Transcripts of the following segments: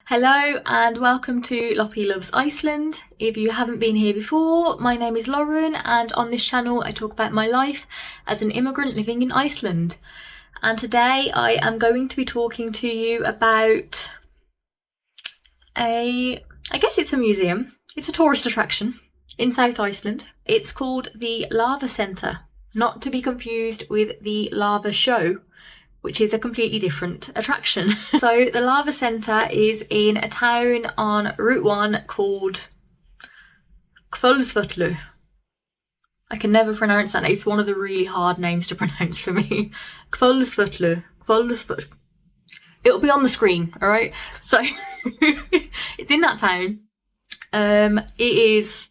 Hello and welcome to Loppy Loves Iceland. If you haven't been here before, my name is Lauren and on this channel I talk about my life as an immigrant living in Iceland. And today I am going to be talking to you about I guess it's a museum. It's a tourist attraction in South Iceland. It's called the Lava Centre, not to be confused with the Lava Show, which is a completely different attraction. So the Lava Centre is in a town on Route 1 called Hvolsvöllur. I can never pronounce that. It's one of the really hard names to pronounce for me. Hvolsvöllur. It'll be on the screen, alright? So it's in that town. It is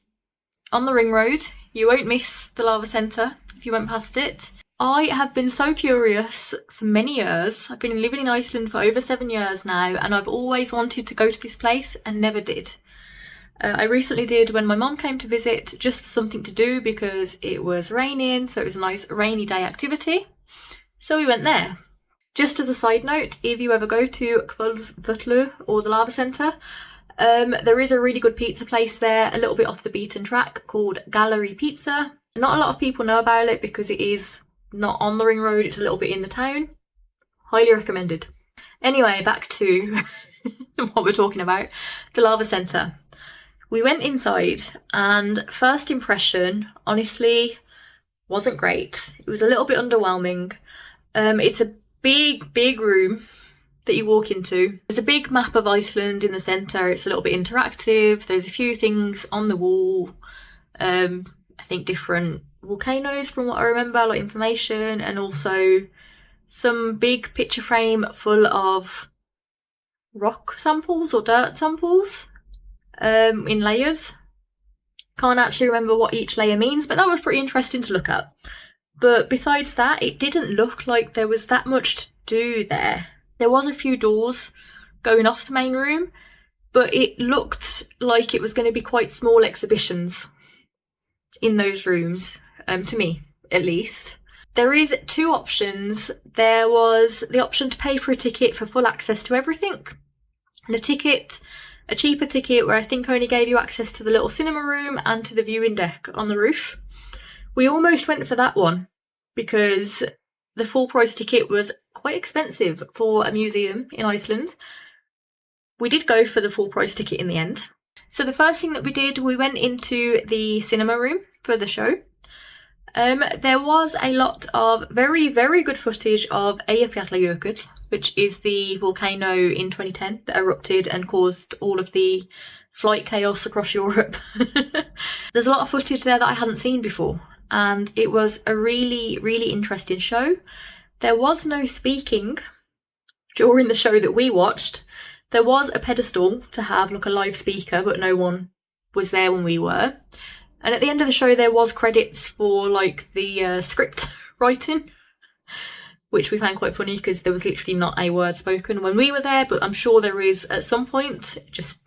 on the ring road. You won't miss the Lava Centre if you went past it. I have been so curious for many years. I've been living in Iceland for over 7 years now and I've always wanted to go to this place and never did. I recently did when my mum came to visit, just for something to do because it was raining, so it was a nice rainy day activity. So we went there. Just as a side note, if you ever go to Hvolsvöllur or the Lava Centre, there is a really good pizza place there, a little bit off the beaten track, called Gallery Pizza. Not a lot of people know about it because it is not on the ring road, it's a little bit in the town. Highly recommended. Anyway, back to what we're talking about, the Lava Centre. We went inside and first impression, honestly, wasn't great. It was a little bit underwhelming. It's a big room that you walk into. There's a big map of Iceland in the centre. It's a little bit interactive. There's a few things on the wall. I think different volcanoes from what I remember, like information, and also some big picture frame full of rock samples or dirt samples in layers. Can't actually remember what each layer means, but that was pretty interesting to look at. But besides that, it didn't look like there was that much to do there. There was a few doors going off the main room, but it looked like it was going to be quite small exhibitions in those rooms, to me at least. There is two options. There was the option to pay for a ticket for full access to everything, and a cheaper ticket where I think only gave you access to the little cinema room and to the viewing deck on the roof. We almost went for that one because the full price ticket was quite expensive for a museum in Iceland. We did go for the full price ticket in the end. So the first thing that we did, we went into the cinema room for the show. There was a lot of very good footage of Eyjafjallajökull, which is the volcano in 2010 that erupted and caused all of the flight chaos across Europe. There's a lot of footage there that I hadn't seen before, and it was a really interesting show. There was no speaking during the show that we watched. There was a pedestal to have like a live speaker, but no one was there when we were. And at the end of the show there was credits for like the script writing, which we found quite funny because there was literally not a word spoken when we were there, but I'm sure there is at some point. Just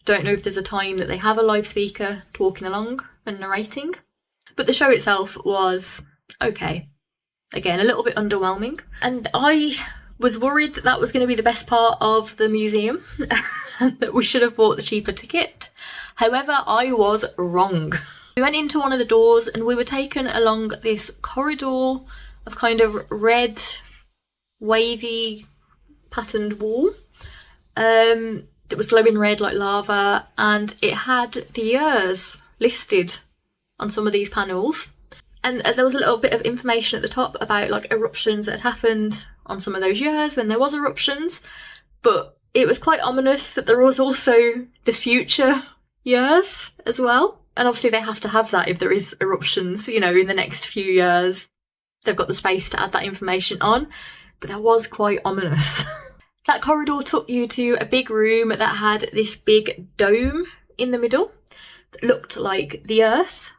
don't know if there's a time that they have a live speaker talking along and narrating. But the show itself was okay. Again, a little bit underwhelming. And I was worried that that was going to be the best part of the museum and that we should have bought the cheaper ticket. However, I was wrong. We went into one of the doors and we were taken along this corridor of kind of red, wavy, patterned wall that was glowing red like lava, and it had the years listed on some of these panels. And there was a little bit of information at the top about like eruptions that had happened on some of those years when there was eruptions, but it was quite ominous that there was also the future years as well. And obviously they have to have that if there is eruptions, you know, in the next few years. They've got the space to add that information on, but that was quite ominous. That corridor took you to a big room that had this big dome in the middle that looked like the Earth.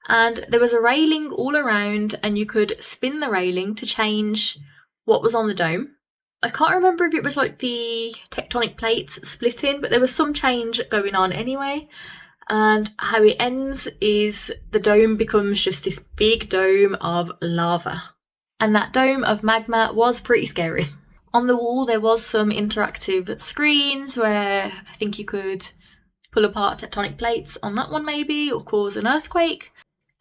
And there was a railing all around and you could spin the railing to change what was on the dome. I can't remember if it was like the tectonic plates splitting, but there was some change going on anyway. And how it ends is the dome becomes just this big dome of lava. And that dome of magma was pretty scary. On the wall there was some interactive screens where I think you could pull apart tectonic plates on that one maybe, or cause an earthquake.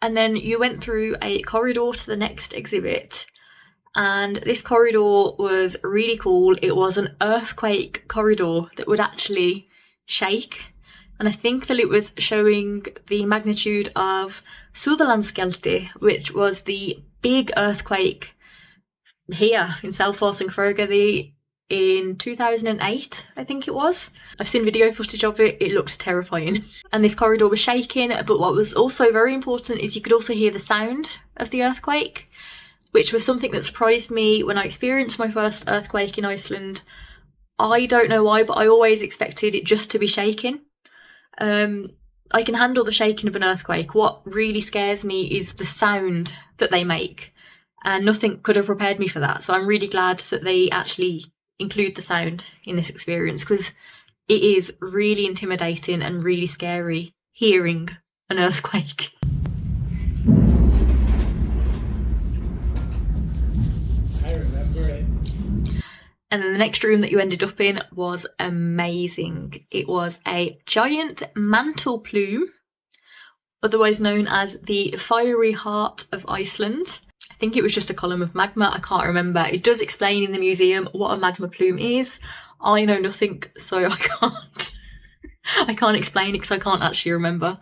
And then you went through a corridor to the next exhibit, and this corridor was really cool. It was an earthquake corridor that would actually shake, and I think that it was showing the magnitude of Suðurlandsskjálfti, which was the big earthquake here in Selfoss and Hveragerði in 2008, I think it was. I've seen video footage of it, it looked terrifying. And this corridor was shaking, but what was also very important is you could also hear the sound of the earthquake, which was something that surprised me when I experienced my first earthquake in Iceland. I don't know why, but I always expected it just to be shaking. I can handle the shaking of an earthquake. What really scares me is the sound that they make, and nothing could have prepared me for that. So I'm really glad that they actually include the sound in this experience, because it is really intimidating and really scary hearing an earthquake. I remember it. And then the next room that you ended up in was amazing. It was a giant mantle plume, otherwise known as the fiery heart of Iceland. I think it was just a column of magma, I can't remember. It does explain in the museum what a magma plume is. I know nothing, so I can't explain it because I can't actually remember.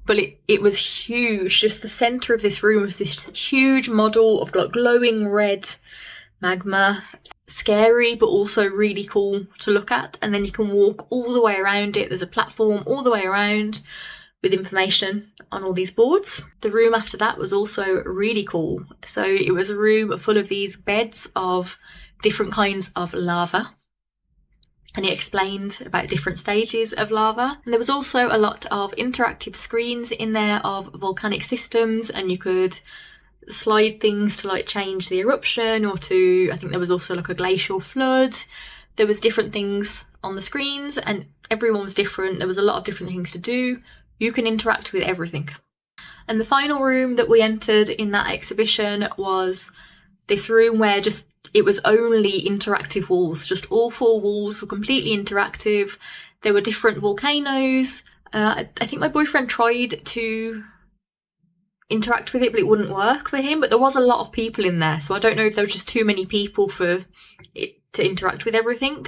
But it was huge. Just the centre of this room was this huge model of like glowing red magma. Scary, but also really cool to look at. And then you can walk all the way around it. There's a platform all the way around with information on all these boards. The room after that was also really cool. So it was a room full of these beds of different kinds of lava, and it explained about different stages of lava. And there was also a lot of interactive screens in there of volcanic systems, and you could slide things to like change the eruption, or to, I think there was also like a glacial flood. There was different things on the screens and everyone was different. There was a lot of different things to do. You can interact with everything. And the final room that we entered in that exhibition was this room where just it was only interactive walls. Just all 4 walls were completely interactive. There were different volcanoes. I think my boyfriend tried to interact with it, but it wouldn't work for him. But there was a lot of people in there, so I don't know if there were just too many people for it to interact with everything.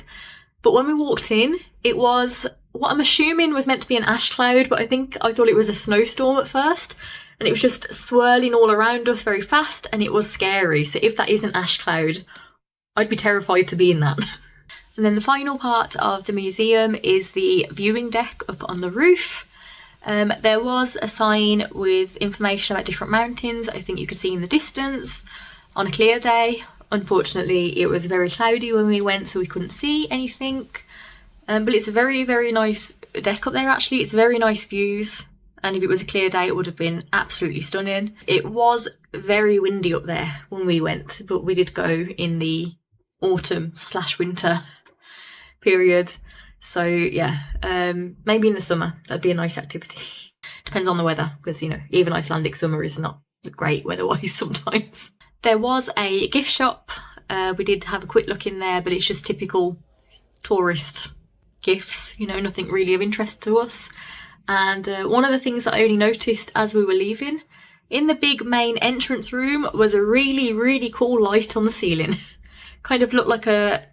But when we walked in, it was what I'm assuming was meant to be an ash cloud, but I thought it was a snowstorm at first, and it was just swirling all around us very fast, and it was scary. So if that is an ash cloud, I'd be terrified to be in that. And then the final part of the museum is the viewing deck up on the roof. There was a sign with information about different mountains I think you could see in the distance on a clear day. Unfortunately, it was very cloudy when we went, so we couldn't see anything. But it's a very, very nice deck up there actually. It's very nice views, and if it was a clear day it would have been absolutely stunning. It was very windy up there when we went, but we did go in the autumn/winter period. So yeah, maybe in the summer that'd be a nice activity. Depends on the weather, because you know, even Icelandic summer is not great weather-wise sometimes. There was a gift shop. We did have a quick look in there, but it's just typical tourist gifts, you know, nothing really of interest to us. And one of the things that I only noticed as we were leaving, in the big main entrance room was a really, really cool light on the ceiling. Kind of looked like a,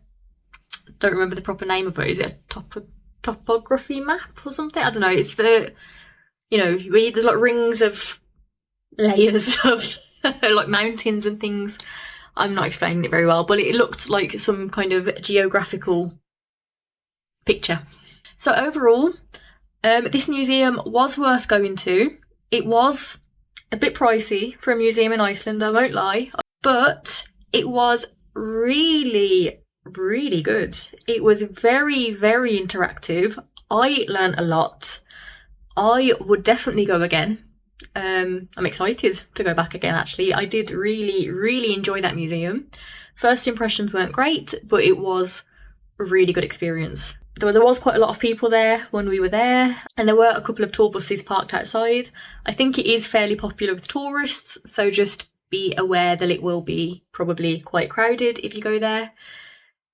don't remember the proper name of it, is it a topography map or something? I don't know, it's the, you know, there's like rings of layers of like mountains and things. I'm not explaining it very well, but it looked like some kind of geographical picture. So overall, this museum was worth going to. It was a bit pricey for a museum in Iceland, I won't lie, but it was really, really good. It was very, very interactive. I learned a lot. I would definitely go again. I'm excited to go back again actually. I did really, really enjoy that museum. First impressions weren't great, but it was a really good experience. There was quite a lot of people there when we were there, and there were a couple of tour buses parked outside. I think it is fairly popular with tourists, so just be aware that it will be probably quite crowded if you go there.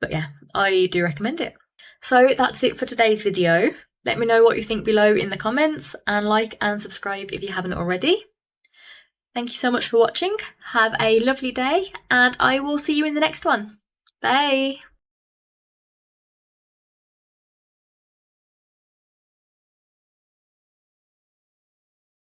But yeah, I do recommend it. So that's it for today's video. Let me know what you think below in the comments, and like and subscribe if you haven't already. Thank you so much for watching. Have a lovely day, and I will see you in the next one. Bye!